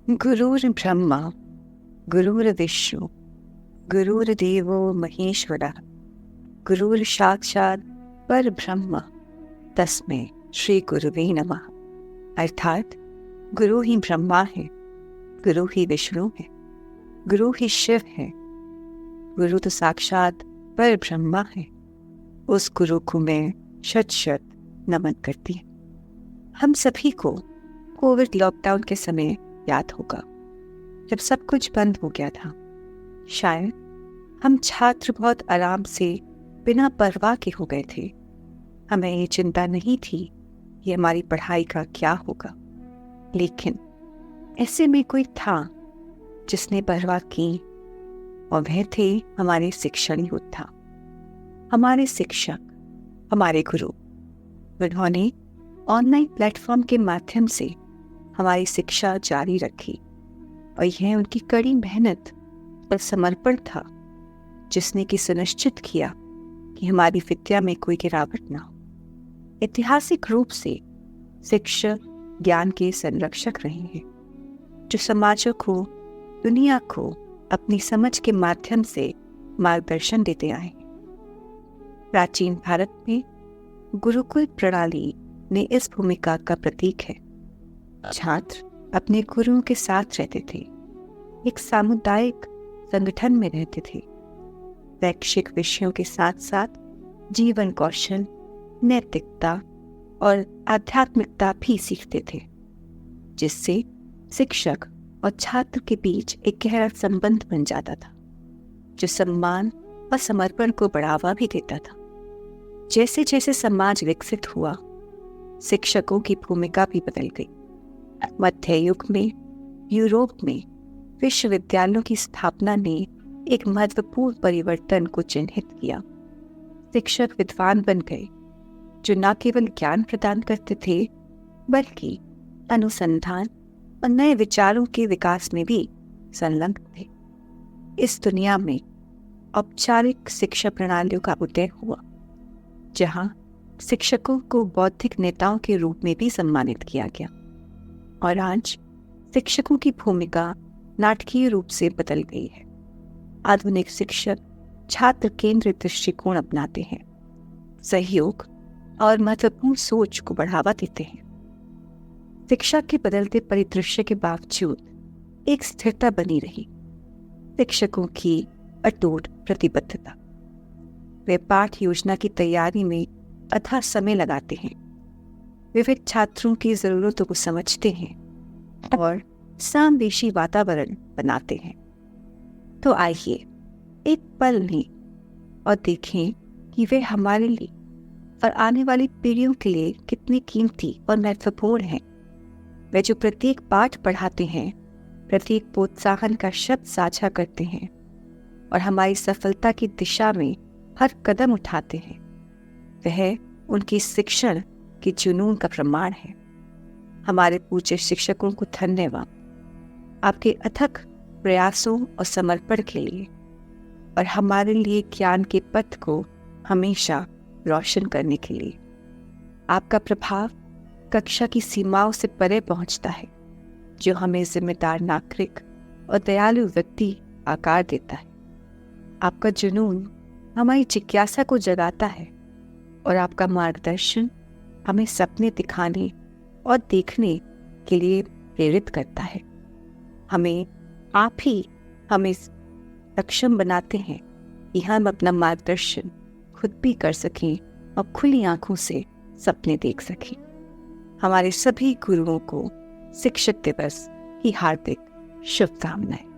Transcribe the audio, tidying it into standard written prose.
गुरुर्ब्रह्मा गुरुर्विष्णु गुरुर्देवो महेश्वरः गुरुर्साक्षात् परब्रह्म तस्मै श्री गुरुवे नमः। अर्थात गुरु ही ब्रह्मा है, गुरु ही विष्णु है, गुरु ही शिव है, गुरु तो साक्षात पर ब्रह्मा है। उस गुरु को मैं शत शत नमन करती हूँ। हम सभी को कोविड लॉकडाउन के समय याद होगा, जब सब कुछ बंद हो गया था। शायद हम छात्र बहुत आराम से बिना परवाह के हो गए थे। हमें ये चिंता नहीं थी कि हमारी पढ़ाई का क्या होगा, लेकिन ऐसे में कोई था जिसने परवाह की, और वह थे हमारे शिक्षण योद्धा, हमारे शिक्षक, हमारे गुरु। उन्होंने ऑनलाइन प्लेटफॉर्म के माध्यम से हमारी शिक्षा जारी रखी, और यह उनकी कड़ी मेहनत और समर्पण था जिसने कि सुनिश्चित किया कि हमारी विद्या में कोई गिरावट ना हो। ऐतिहासिक रूप से शिक्षक ज्ञान के संरक्षक रहे हैं, जो समाजों को, दुनिया को अपनी समझ के माध्यम से मार्गदर्शन देते आए हैं। प्राचीन भारत में गुरुकुल प्रणाली ने इस भूमिका का प्रतीक है। छात्र अपने गुरुओं के साथ रहते थे, एक सामुदायिक संगठन में रहते थे, शैक्षिक विषयों के साथ साथ जीवन कौशल, नैतिकता और आध्यात्मिकता भी सीखते थे, जिससे शिक्षक और छात्र के बीच एक गहरा संबंध बन जाता था, जो सम्मान और समर्पण को बढ़ावा भी देता था। जैसे जैसे समाज विकसित हुआ, शिक्षकों की भूमिका भी बदल गई। मध्य युग में यूरोप में विश्वविद्यालयों की स्थापना ने एक महत्वपूर्ण परिवर्तन को चिन्हित किया। शिक्षक विद्वान बन गए, जो न केवल ज्ञान प्रदान करते थे, बल्कि अनुसंधान और नए विचारों के विकास में भी संलग्न थे। इस दुनिया में औपचारिक शिक्षा प्रणालियों का उदय हुआ, जहां शिक्षकों को बौद्धिक नेताओं के रूप में भी सम्मानित किया गया, और आज शिक्षकों की भूमिका नाटकीय रूप से बदल गई है। आधुनिक शिक्षक छात्र केंद्रित दृष्टिकोण अपनाते हैं, सहयोग और महत्वपूर्ण सोच को बढ़ावा देते हैं। शिक्षा के बदलते परिदृश्य के बावजूद एक स्थिरता बनी रही, शिक्षकों की अटूट प्रतिबद्धता। वे पाठ योजना की तैयारी में अथाह समय लगाते हैं, विविध छात्रों की जरूरतों को समझते हैं और समावेशी वातावरण बनाते हैं। तो आइए एक पल लें और देखें कि वे हमारे लिए और आने वाली पीढ़ियों के लिए कितनी कीमती और महत्वपूर्ण हैं। वे जो प्रत्येक पाठ पढ़ाते हैं, प्रत्येक प्रोत्साहन का शब्द साझा करते हैं और हमारी सफलता की दिशा में हर कदम उठाते हैं, वह उनकी शिक्षण के जुनून का प्रमाण है। हमारे पूज्य शिक्षकों को धन्यवाद, आपके अथक प्रयासों और समर्पण के लिए, और हमारे लिए ज्ञान के पथ को हमेशा रोशन करने के लिए। आपका प्रभाव कक्षा की सीमाओं से परे पहुंचता है, जो हमें जिम्मेदार नागरिक और दयालु व्यक्ति आकार देता है। आपका जुनून हमारी जिज्ञासा को जगाता है, और आपका मार्गदर्शन हमें सपने दिखाने और देखने के लिए प्रेरित करता है। आप ही हमें सक्षम बनाते हैं कि हम अपना मार्गदर्शन खुद भी कर सकें और खुली आंखों से सपने देख सकें। हमारे सभी गुरुओं को शिक्षक दिवस की हार्दिक शुभकामनाएं।